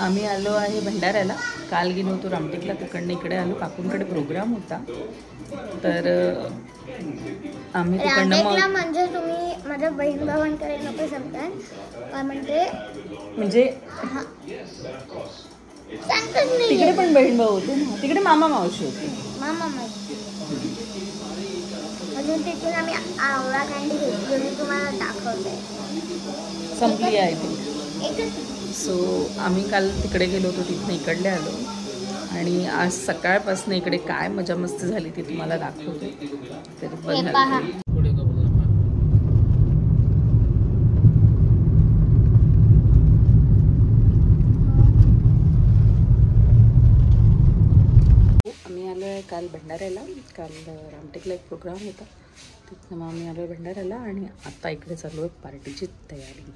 आम्ही आलो आहे भंडाऱ्याला. काल गेलो होतो रामटेकला, तिकडनं इकडे आलो. काकूंकडे प्रोग्राम होता, तर आम्ही तिकडनं मग म्हणजे तुम्ही माझ्या बहीण भावांकडे नको सांगताय काय म्हणते, म्हणजे तिकडे पण बहीण भाऊ होते ना, तिकडे मामा मावशी होते. मामा मावशी अजून तिथून आम्ही आवळा कँडी घेतली, मी तुम्हाला दाखवते. संपली आहे ती. सो आम्ही काल तिकडे गेलो होतो, तिथनं इकडले आलो आणि आज सकाळपासून इकडे काय मजा मस्ती झाली ती तुम्हाला दाखवते. तर बघा आम्ही आलो आहे काल भंडाऱ्याला. काल रामटेकला एक प्रोग्राम होता, तिथनं मग आम्ही आलो आहे भंडाऱ्याला आणि आता इकडे चालू आहे पार्टीची तयारी.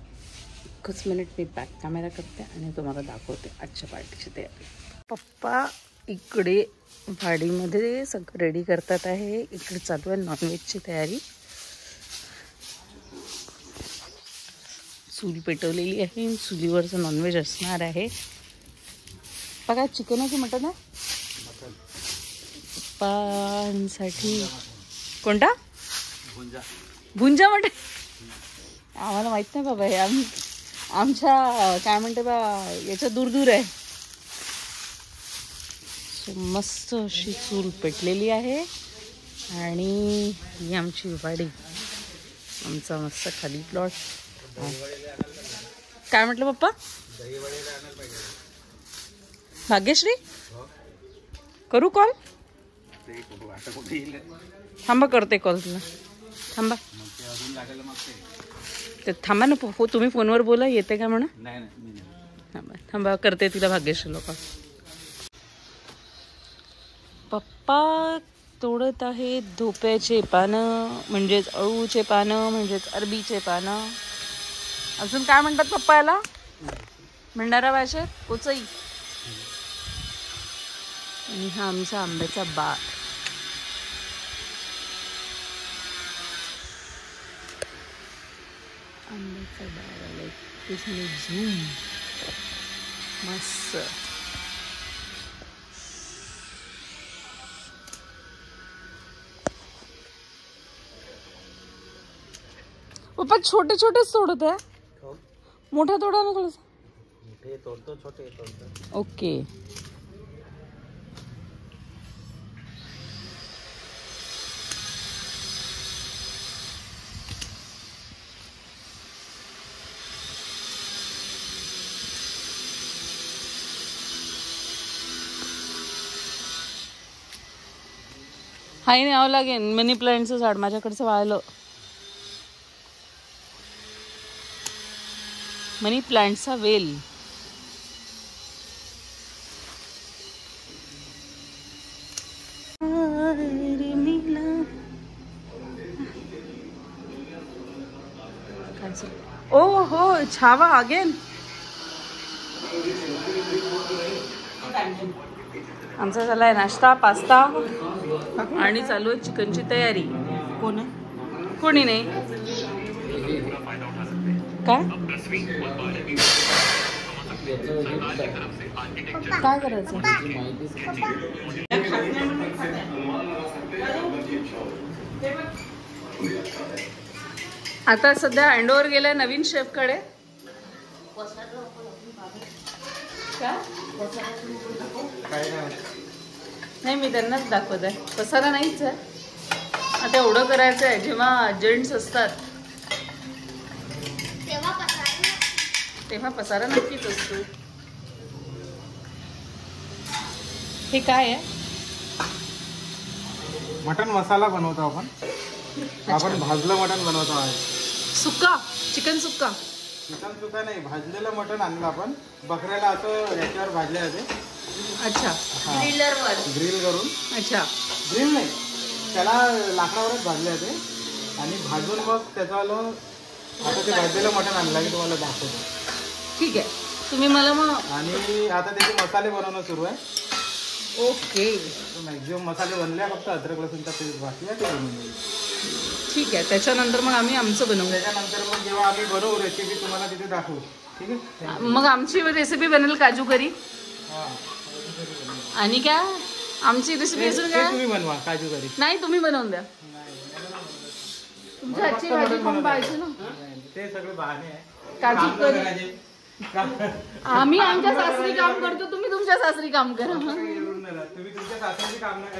एकच मिनिट मी बॅक कॅमेरा करते आणि तुम्हाला दाखवते आजच्या पार्टीची तयारी. पप्पा इकडे वाडीमध्ये सगळं रेडी करतात आहे. इकडे चालू आहे नॉनव्हेजची तयारी. चूल पेटवलेली आहे, चुलीवरचं नॉनव्हेज असणार आहे. बघा चिकन आहे की मटन आहे? पप्पांसाठी कोणता? भुंजा मटन. आम्हाला माहित नाही बाबा, हे आमच्या काय म्हणते बा याच्या दूर दूर आहे. मस्त अशी चूल पेटलेली आहे आणि ही आमची वाडी, आमचा मस्त खाली प्लॉट. काय म्हटलं पप्पा? भाग्यश्री करू कॉल? थांबा करते कॉल तुला, थांबा ते थांबा ना. तुम्ही फोनवर बोला, येते का म्हणा? थांबा थांबा करते तिला भाग्यश्री लोक. पप्पा तोडत आहे धोप्याचे पानं, म्हणजेच अळूचे पानं, म्हणजेच अरबीचे पानं. अजून काय म्हणतात पप्पा याला भंडारा भाषेत? कोचई. आणि हा आमचा आंब्याचा बाग. आंब्याचा बाग आलाय, त्याच्याने झूम मस्त. पप्पा छोटे छोटेच तोडत आहे, मोठा तोडा ना थोडस. तोडतो छोटे तोडतो. ओके. हाय न्यावं लागेल मनी प्लांटचं झाड, माझ्याकडचं वाळलं. मनी प्लांटचा वेल. ओ हो छावा अगेन. आमचा झालाय नाश्ता, पास्ता आणि चालू आहे चिकनची तयारी. कोण आहे? कोणी नाही. काय काय करायचं? आता सध्या हँडओव्हर गेलाय नवीन शेफ कडे. नाही मी त्यांनाच दाखवत आहे, पसारा नाहीच आहे. आता एवढं करायचं आहे, जेव्हा जेंट्स असतात तेव्हा पसारा नक्कीच असतो. हे काय आहे? मटन मसाला बनवतो आपण. आपण भाजलं मटन बनवतो आहे. सुक्का चिकन सुक्का. चिकन सुक्का नाही, भाजलेलं मटन आणलं आपण. बकऱ्याला असं याच्यावर भाजले जाते. अच्छा, ग्रिल करून. अच्छा, ग्रिल नाही, त्याला लाकडावरच भाजले जाते आणि भाजून मग त्याचं आता ते भाजलेलं मटन आणलं की तुम्हाला दाखवतो. ठीक आहे, तुम्ही मला मग. आणि आता त्याचे मसाले बनवणं सुरू आहे. ओके. मॅक्झिमम मसाले बनले, फक्त अद्रक लसूणचा पेस्ट बाकी आहे, ते बनवून देईल. ठीक आहे, त्याच्यानंतर मग आम्ही आमचं बनवू. त्याच्यानंतर मग जेव्हा आम्ही बनवू रेसिपी तुम्हाला तिथे दाखवू. ठीक आहे. मग आमची रेसिपी बनेल काजू करी. हां आणि काय आमची रेसिपी असून ते काय तुम्ही बनवा काजू करी. नाही तुम्ही बनवून द्या. तुमची आजची भाजी पण पाहिजे ना. ते सगळे बहाणे आहे. काजू करी आम्ही आमच्या सासरी काम करतो, तुम्ही तुमच्या सासरी काम करा. तुम्ही तुमच्या सासऱ्याची काम नाही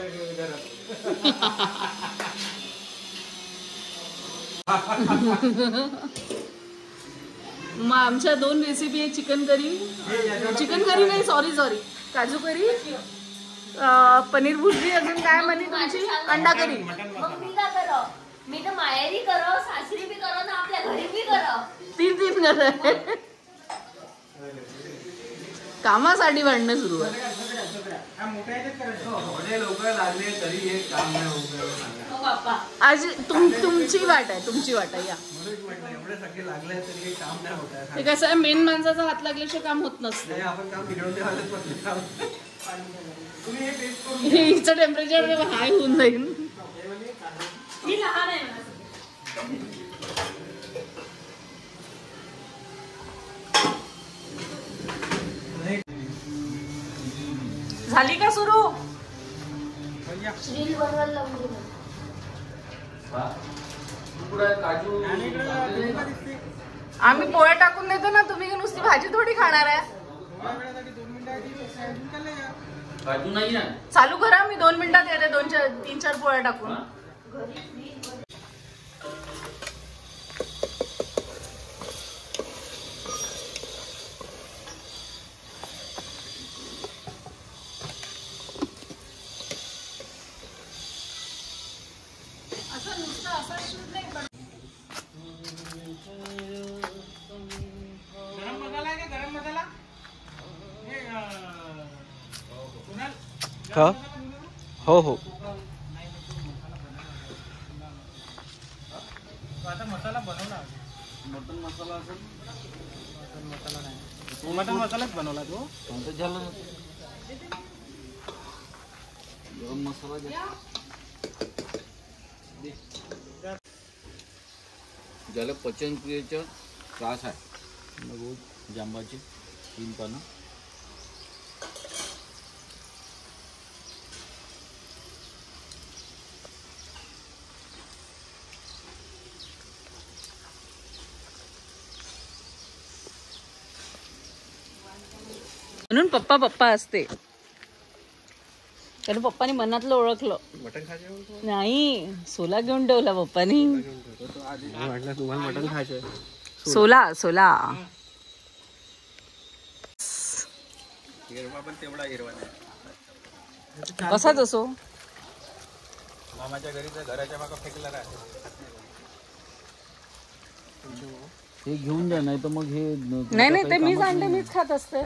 मग आमच्या 2 रेसिपी आहे. चिकन करी नाही, सॉरी काजू करी, पनीर भुर्जी, अजून काय म्हणे तुमची अंडा करी. मग मी काय करो? मी तर माहेरी करो, सासरी बी करो ना आपल्या घरी बी करो. 3 घर कामासाठी भांडणं सुरू आहे. आज तुमची वाट आहे, तुमची वाट आहे. या ते कसं आहे, मेन माणसाचा हात लागल्याशिवाय काम होत नसतं. हिचं टेम्परेचर हाय होऊन जाईल. मी लहान आहे ना. झाली का सुरू? रील बनवायला लावून दिलं. आम्ही पोळ्या टाकून देतो ना, तुम्ही नुसती भाजी थोडी खाणार आहे. चालू करा, मी 2 मिनिटात येते. 3-4 पोळ्या टाकून. असं नुसतं असं शूट नाही पण गरम मसाला आहे का? गरम मसाला हो हो. आता मसाला बनवला. मटन मसाला असेल. मटन मसालाच बनवला तो. झालं. गरम मसाला ज्याला पचनक्रियेचा त्रास आहे रोज जांबाची 3 पानं. म्हणून पप्पा असते. कारण पप्पानी मनातलं ओळखलं. मटन खायचं नाही, सोला घेऊन ठेवला पप्पानी. म्हटलं तुम्हाला मटन खायचं. सोला हिरवा पण तेवढा हिरवा नाही. कसाच असो. मामाच्या घरी तर घराच्या मागं फेकला काय. हे घेऊन द्या, नाही तर मग हे नाही ते मीच आणते, मीच खात असते.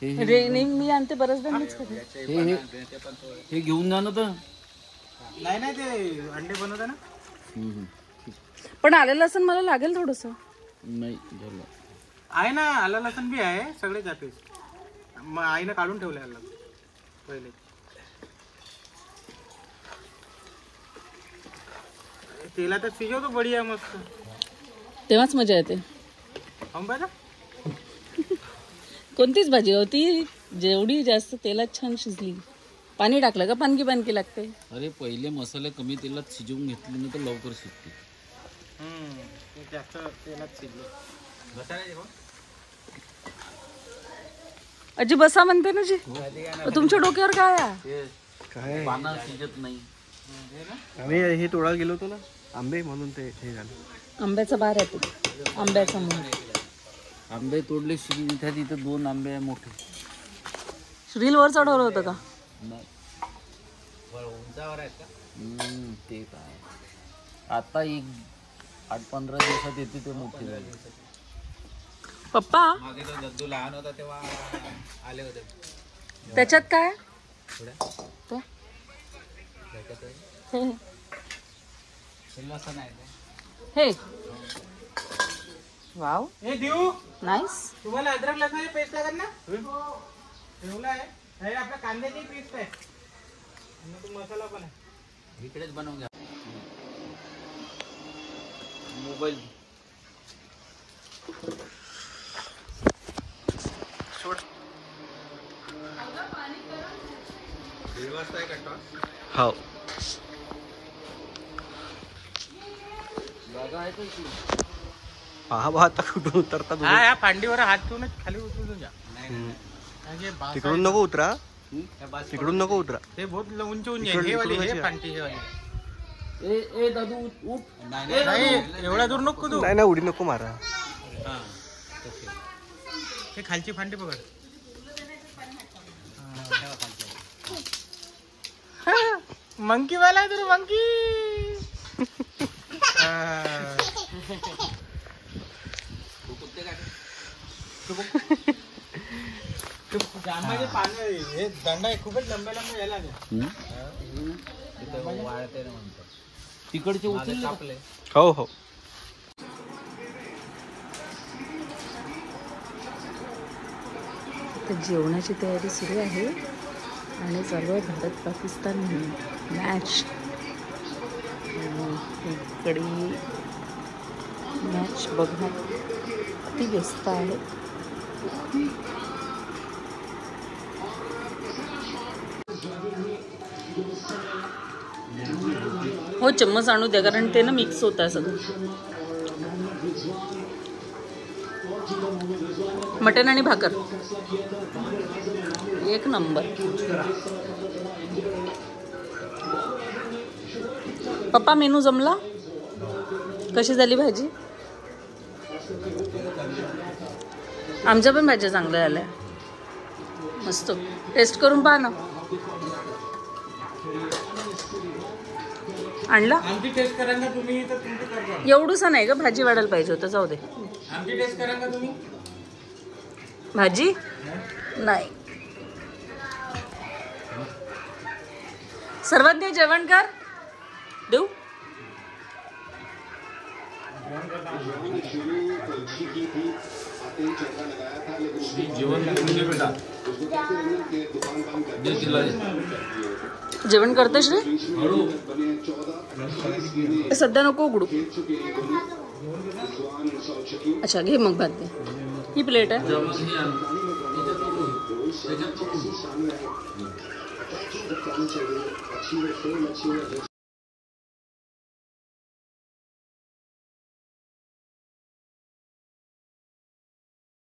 मी आणते बरेचदा, मीच खाते. हे घेऊन जा ना. तर नाही ते अंडे बनवता ना. पण आलं लसूण मला लागेल थोडस. नाही झालं आहे ना, आलं लसूण बी आहे सगळे जाते. मग आईनं काढून ठेवले आलं पहिले. तेलात शिजवतो बढिया मस्त. तेव्हाच मजा येते. आंब्याचा कोणतीच भाजी होती, जेवढी जास्त तेलात छान शिजली. पाणी टाकलं का पानकी लागते. अरे पहिले मसाले कमी तेलात शिजवून घेतले ना तर लवकर शिजते. जास्त तेलात शिजले. अजी बसा म्हणते ना जी. तुमच्या डोक्यावर काय आहे? काय पानं शिजत नाही. आम्ही हे तोडायला गेलो होतो ना आंबे, म्हणून ते हे झालं. आंब्याचा बार आहे तो, आंब्याचा मूळ. आंबे तोडले तिथे 2 आंबे आहे मोठे. रील वर चढवलं होतं का? नाही ते काय आता 8-15 दिवसात येते ते मोठे झाले. पप्पा दद्दू लहान होता तेव्हा आले होते. त्याच्यात काय? ते? हे वाव, हे देऊ नाईस. तुम्हाला अद्रक लसणाची पेस्ट लागत ना. ठेवला आहे. हे आपल्या कांद्याची पेस्ट आहे. आणि तो मसाला पण आहे. इकडेच बनवून घ्या. मोबाईल हो पहा बा आता कुठून उतरता तुम्ही. या फांडीवर हात ठेवूनच खाली उतरून जा. तिकडून नको उतरा, तिकडून नको उतरा. ते बहुत उंच उंच आहे. हे वाली हे फांडी हे वाली. ए दादू उठ. नाही एवढ्या दूर नको तू. नाही ना उडी नको मारा. हा. हे खालची फांडी पकड. मंकी वाला आहे तू मंकी. जांबाचे पानं हे दंड आहे खूपच लंबे लंबे यायला वाळते ना म्हणतात. तिकडचे उचलले. हो हो तर जेवणाची तयारी सुरू आहे आणि चालू आहे भारत पाकिस्तान मॅच. इकडे मॅच बघण्यात अति व्यस्त आहे. हो चम्मच आणू द्या कारण ते ना मिक्स होत आहे सगळं. मटण आणि भाकर एक नंबर. पप्पा मेनू जमला. कशी झाली भाजी. आमच्या पण भाज्या चांगल्या झाल्या मस्त. टेस्ट करून पहा ना. आणला आमची टेस्ट करा ना तुम्ही तर तुमचं करता. एवढूसा नाही का भाजी वाढायला पाहिजे होतं. जाऊ दे. आमची टेस्ट करा ना तुम्ही. भाजी नाही. सर्वांनी जेवण कर देऊ. जेवण करते श्री. सध्या नको उघडू. अच्छा घे मग भात दे. ही प्लेट आहे.